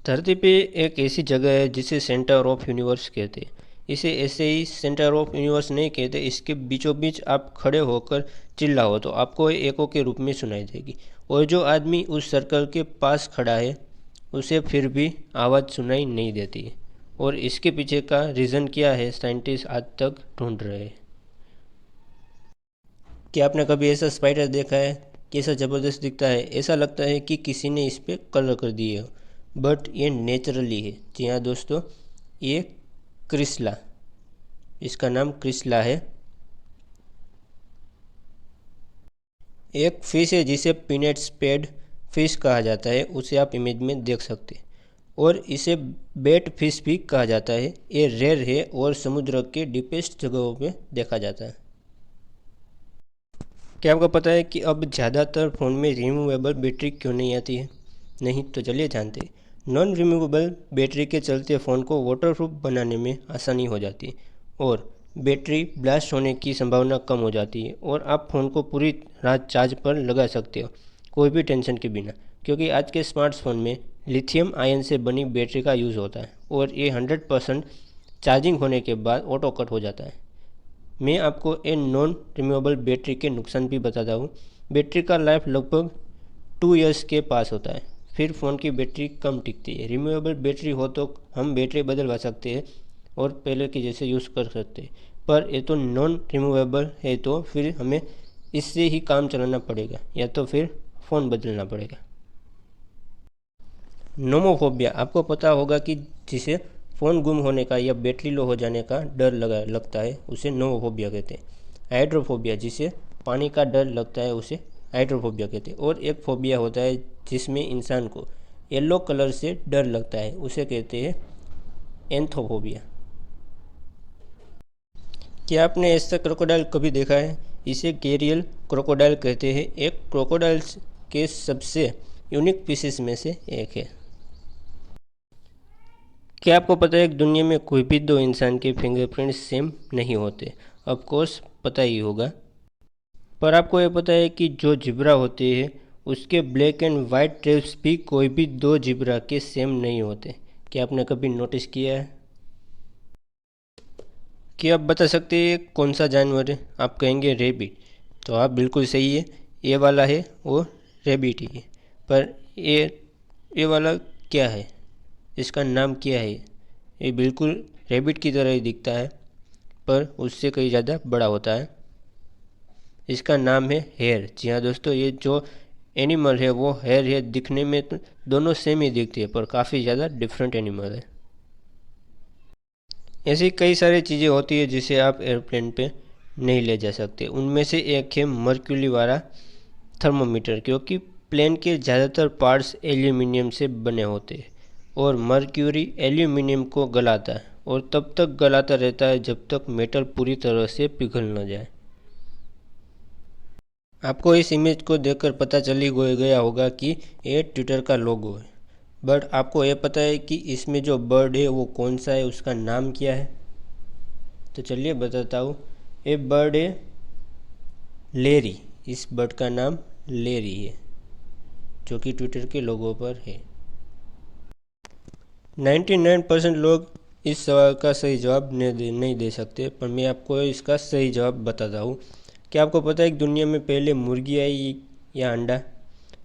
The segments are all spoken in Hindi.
धरती पे एक ऐसी जगह है जिसे सेंटर ऑफ यूनिवर्स कहते हैं। इसे ऐसे ही सेंटर ऑफ यूनिवर्स नहीं कहते, इसके बीचों बीच आप खड़े होकर चिल्लाओ तो आपको एको के रूप में सुनाई देगी। और जो आदमी उस सर्कल के पास खड़ा है उसे फिर भी आवाज़ सुनाई नहीं देती है। और इसके पीछे का रीज़न क्या है, साइंटिस्ट आज तक ढूंढ रहे हैं। क्या आपने कभी ऐसा स्पाइडर देखा है? कैसा ज़बरदस्त दिखता है, ऐसा लगता है कि किसी ने इस पर कलर कर दिए हो, बट ये नेचुरली है। जी हाँ दोस्तों, ये क्रिस्ला, इसका नाम क्रिस्ला है। एक फिश है जिसे पीनट स्पेड फिश कहा जाता है, उसे आप इमेज में देख सकते हैं। और इसे बेट फिश भी कहा जाता है। ये रेयर है और समुद्र के डीपेस्ट जगहों में देखा जाता है। क्या आपको पता है कि अब ज़्यादातर फ़ोन में रिमूवेबल बैटरी क्यों नहीं आती है? नहीं तो चलिए जानते हैं। नॉन रिमूवेबल बैटरी के चलते फ़ोन को वाटरप्रूफ बनाने में आसानी हो जाती है और बैटरी ब्लास्ट होने की संभावना कम हो जाती है। और आप फ़ोन को पूरी रात चार्ज पर लगा सकते हो, कोई भी टेंशन के बिना, क्योंकि आज के स्मार्टफोन में लिथियम आयन से बनी बैटरी का यूज़ होता है और ये 100% चार्जिंग होने के बाद ऑटो कट हो जाता है। मैं आपको इन नॉन रिमूवेबल बैटरी के नुकसान भी बताता हूँ। बैटरी का लाइफ लगभग 2 इयर्स के पास होता है, फिर फ़ोन की बैटरी कम टिकती है। रिमूवेबल बैटरी हो तो हम बैटरी बदलवा सकते हैं और पहले की जैसे यूज़ कर सकते हैं, पर ये तो नॉन रिमूवेबल है तो फिर हमें इससे ही काम चलाना पड़ेगा या तो फिर फ़ोन बदलना पड़ेगा। नोमोफोबिया, आपको पता होगा कि जिसे फ़ोन गुम होने का या बैटरी लो हो जाने का डर लगता है उसे नोमोफोबिया कहते हैं। हाइड्रोफोबिया, जिसे पानी का डर लगता है उसे हाइड्रोफोबिया कहते हैं। और एक फोबिया होता है जिसमें इंसान को येलो कलर से डर लगता है, उसे कहते हैं एंथोफोबिया। क्या आपने ऐसा क्रोकोडाइल कभी देखा है? इसे गेरियल क्रोकोडाइल कहते हैं। एक क्रोकोडाइल के सबसे यूनिक पीसेस में से एक है। क्या आपको पता है कि दुनिया में कोई भी दो इंसान के फिंगरप्रिंट सेम नहीं होते? ऑफ कोर्स पता ही होगा। पर आपको ये पता है कि जो जिब्रा होते हैं उसके ब्लैक एंड वाइट ट्रेप्स भी कोई भी दो जिब्रा के सेम नहीं होते? क्या आपने कभी नोटिस किया है? क्या आप बता सकते हैं कौन सा जानवर है? आप कहेंगे रेबिट, तो आप बिल्कुल सही है। ये वाला है वो रेबिट ही है। पर ये वाला क्या है, इसका नाम क्या है? ये बिल्कुल रैबिट की तरह ही दिखता है पर उससे कहीं ज़्यादा बड़ा होता है। इसका नाम है हेयर। जी हाँ दोस्तों, ये जो एनिमल है वो हेयर है। दिखने में तो दोनों सेम ही दिखती है पर काफ़ी ज़्यादा डिफरेंट एनिमल है। ऐसी कई सारी चीज़ें होती है जिसे आप एयरप्लेन पे नहीं ले जा सकते। उनमें से एक है मर्क्यूरी वाला थर्मोमीटर, क्योंकि प्लेन के ज़्यादातर पार्ट्स एल्यूमिनियम से बने होते हैं और मर्क्यूरी एल्यूमिनियम को गलाता है और तब तक गलाता रहता है जब तक मेटल पूरी तरह से पिघल न जाए। आपको इस इमेज को देखकर पता चल ही गया होगा कि ये ट्विटर का लोगो है। बट आपको ये पता है कि इसमें जो बर्ड है वो कौन सा है, उसका नाम क्या है? तो चलिए बताता हूँ। ये बर्ड है लेरी। इस बर्ड का नाम लेरी है जो कि ट्विटर के लोगों पर है। 99% लोग इस सवाल का सही जवाब नहीं दे सकते, पर मैं आपको इसका सही जवाब बताता हूँ। क्या आपको पता है कि दुनिया में पहले मुर्गी आई या अंडा?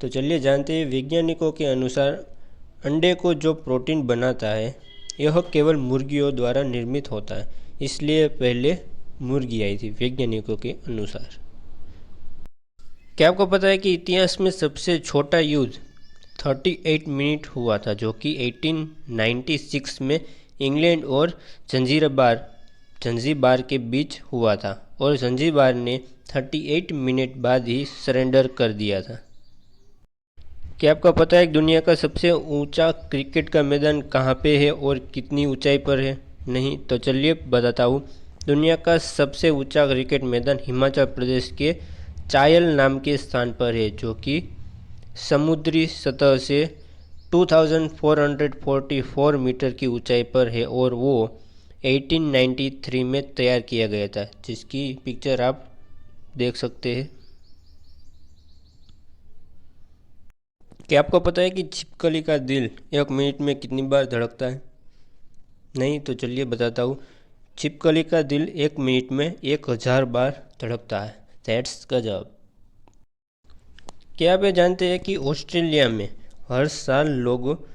तो चलिए जानते हैं। वैज्ञानिकों के अनुसार अंडे को जो प्रोटीन बनाता है यह केवल मुर्गियों द्वारा निर्मित होता है, इसलिए पहले मुर्गी आई थी वैज्ञानिकों के अनुसार। क्या आपको पता है कि इतिहास में सबसे छोटा युद्ध 38 मिनट हुआ था, जो कि 1896 में इंग्लैंड और जंजीबार के बीच हुआ था और जंजीबार ने 38 मिनट बाद ही सरेंडर कर दिया था। क्या आपको पता है कि दुनिया का सबसे ऊंचा क्रिकेट का मैदान कहाँ पे है और कितनी ऊंचाई पर है? नहीं तो चलिए बताता हूँ। दुनिया का सबसे ऊंचा क्रिकेट मैदान हिमाचल प्रदेश के चायल नाम के स्थान पर है, जो कि समुद्री सतह से 2444 मीटर की ऊंचाई पर है और वो 1893 में तैयार किया गया था, जिसकी पिक्चर आप देख सकते हैं। क्या आपको पता है कि छिपकली का दिल 1 मिनट में कितनी बार धड़कता है? नहीं तो चलिए बताता हूँ। छिपकली का दिल 1 मिनट में 1000 बार धड़कता है। दैट्स गजब। क्या आप ये जानते हैं कि ऑस्ट्रेलिया में हर साल लोग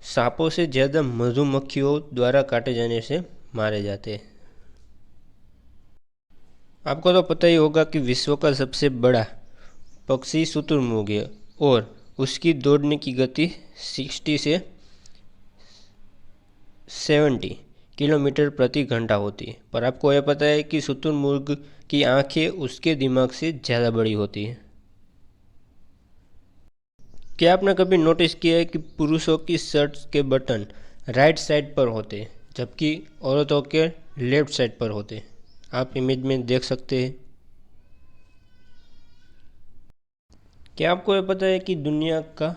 सांपों से ज़्यादा मधुमक्खियों द्वारा काटे जाने से मारे जाते हैं? आपको तो पता ही होगा कि विश्व का सबसे बड़ा पक्षी शुतुरमुर्ग है और उसकी दौड़ने की गति 60 से 70 किलोमीटर प्रति घंटा होती है। पर आपको यह पता है कि शुतुरमुर्ग की आंखें उसके दिमाग से ज़्यादा बड़ी होती हैं? क्या आपने कभी नोटिस किया है कि पुरुषों की शर्ट के बटन राइट साइड पर होते हैं जबकि औरतों के लेफ्ट साइड पर होते हैं? आप इमेज में देख सकते हैं। क्या आपको ये पता है कि दुनिया का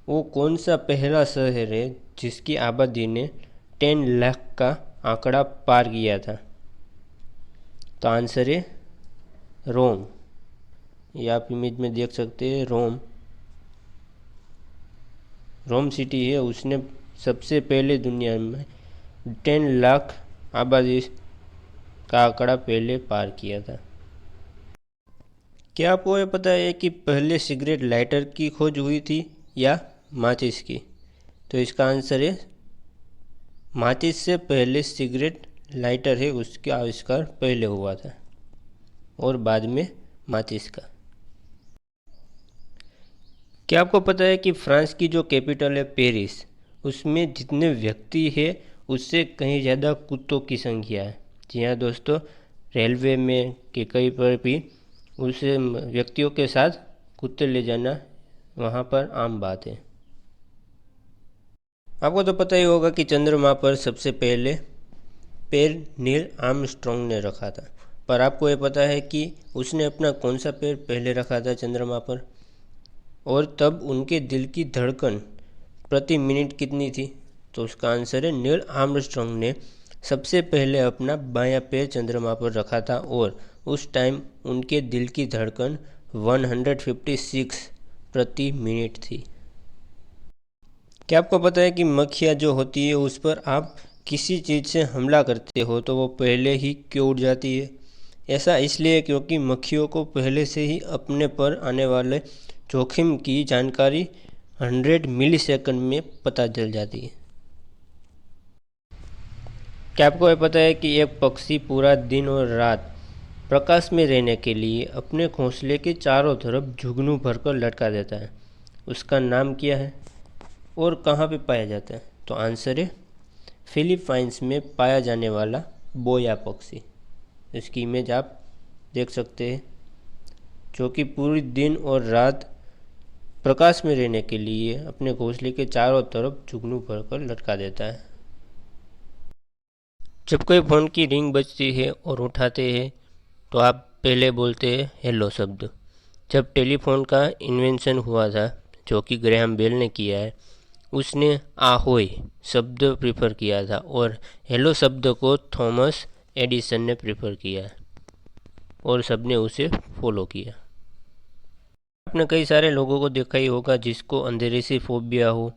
वो कौन सा पहला शहर है जिसकी आबादी ने 10 लाख का आंकड़ा पार किया था? तो आंसर है रोम। ये आप इमेज में देख सकते हैं। रोम सिटी है, उसने सबसे पहले दुनिया में 10 लाख आबादी का आंकड़ा पहले पार किया था। क्या आपको ये पता है कि पहले सिगरेट लाइटर की खोज हुई थी या माचिस की? तो इसका आंसर है माचिस से पहले सिगरेट लाइटर है, उसका आविष्कार पहले हुआ था और बाद में माचिस का। क्या आपको पता है कि फ्रांस की जो कैपिटल है पेरिस, उसमें जितने व्यक्ति है उससे कहीं ज़्यादा कुत्तों की संख्या है? जी हाँ दोस्तों, रेलवे में कि कहीं पर भी उस व्यक्तियों के साथ कुत्ते ले जाना वहाँ पर आम बात है। आपको तो पता ही होगा कि चंद्रमा पर सबसे पहले पैर नील आर्मस्ट्रॉन्ग ने रखा था। पर आपको ये पता है कि उसने अपना कौन सा पैर पहले रखा था चंद्रमा पर? और तब उनके दिल की धड़कन प्रति मिनट कितनी थी? तो उसका आंसर है नील आर्मस्ट्रॉन्ग ने सबसे पहले अपना बायां पैर चंद्रमा पर रखा था और उस टाइम उनके दिल की धड़कन 156 प्रति मिनट थी। क्या आपको पता है कि मक्खियाँ जो होती है उस पर आप किसी चीज़ से हमला करते हो तो वो पहले ही क्यों उड़ जाती है? ऐसा इसलिए क्योंकि मक्खियों को पहले से ही अपने पर आने वाले जोखिम की जानकारी 100 मिलीसेकंड में पता चल जाती है। क्या आपको ये पता है कि एक पक्षी पूरा दिन और रात प्रकाश में रहने के लिए अपने घोंसले के चारों तरफ जुगनू भरकर लटका देता है? उसका नाम क्या है और कहाँ पे पाया जाता है? तो आंसर है फिलीपाइंस में पाया जाने वाला बोया पक्षी। इसकी इमेज आप देख सकते हैं, जो कि पूरी दिन और रात प्रकाश में रहने के लिए अपने घोंसले के चारों तरफ जुगनू भरकर लटका देता है। जब कोई फ़ोन की रिंग बजती है और उठाते हैं तो आप पहले बोलते हैं हेलो शब्द। जब टेलीफोन का इन्वेंशन हुआ था, जो कि ग्रेहम बेल ने किया है, उसने आहोय शब्द प्रेफर किया था और हेलो शब्द को थॉमस एडिसन ने प्रेफर किया और सबने उसे फॉलो किया। आपने कई सारे लोगों को देखा ही होगा जिसको अंधेरे से फोबिया हो,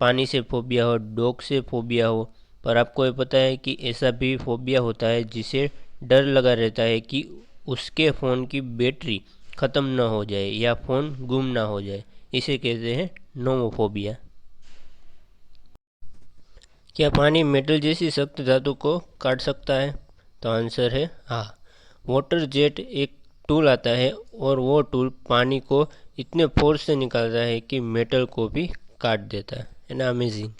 पानी से फोबिया हो, डॉग से फोबिया हो। पर आपको ये पता है कि ऐसा भी फोबिया होता है जिसे डर लगा रहता है कि उसके फ़ोन की बैटरी ख़त्म ना हो जाए या फ़ोन गुम ना हो जाए। इसे कहते हैं नोमोफोबिया। क्या पानी मेटल जैसी सख्त धातु को काट सकता है? तो आंसर है हाँ। वाटर जेट एक टूल आता है और वो टूल पानी को इतने फोर्स से निकालता है कि मेटल को भी काट देता है ना। अमेजिंग।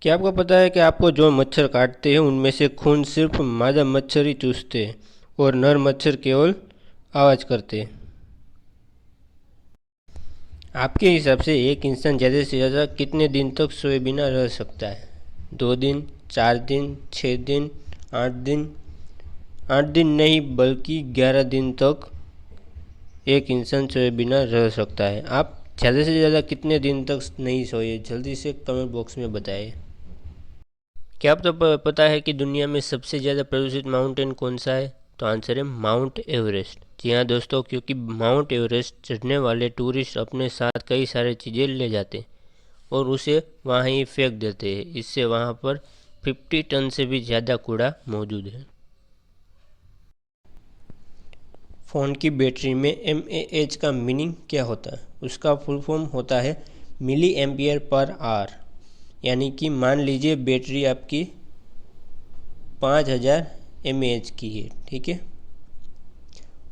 क्या आपको पता है कि आपको जो मच्छर काटते हैं उनमें से खून सिर्फ मादा मच्छर ही चूसते हैं और नर मच्छर केवल आवाज़ करते हैं? आपके हिसाब से एक इंसान ज़्यादा से ज़्यादा कितने दिन तक सोए बिना रह सकता है? 2 दिन, 4 दिन, 6 दिन, 8 दिन? 8 दिन नहीं बल्कि 11 दिन तक एक इंसान सोए बिना रह सकता है। आप ज़्यादा से ज़्यादा कितने दिन तक नहीं सोए? जल्दी से कमेंट बॉक्स में बताइए। क्या आप तो पता है कि दुनिया में सबसे ज़्यादा प्रदूषित माउंटेन कौन सा है? तो आंसर है माउंट एवरेस्ट। जी हाँ दोस्तों, क्योंकि माउंट एवरेस्ट चढ़ने वाले टूरिस्ट अपने साथ कई सारे चीज़ें ले जाते हैं और उसे वहाँ ही फेंक देते हैं। इससे वहाँ पर 50 टन से भी ज़्यादा कूड़ा मौजूद है। फ़ोन की बैटरी में mAh का मीनिंग क्या होता है? उसका फुल फॉर्म होता है मिली एम्पियर पर आवर। यानी कि मान लीजिए बैटरी आपकी 5000 mAh की है, ठीक है।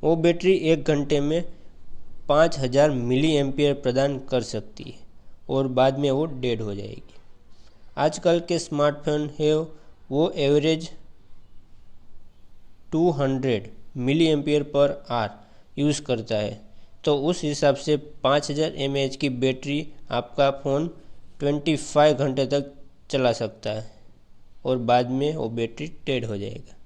वो बैटरी 1 घंटे में 5000 मिली एम्पियर प्रदान कर सकती है और बाद में वो डेड हो जाएगी। आजकल के स्मार्टफोन है वो average 200 milliampere per hour use करता है, तो उस हिसाब से 5000 mAh की बैटरी आपका फ़ोन 25 घंटे तक चला सकता है और बाद में वो बैटरी डेड हो जाएगा।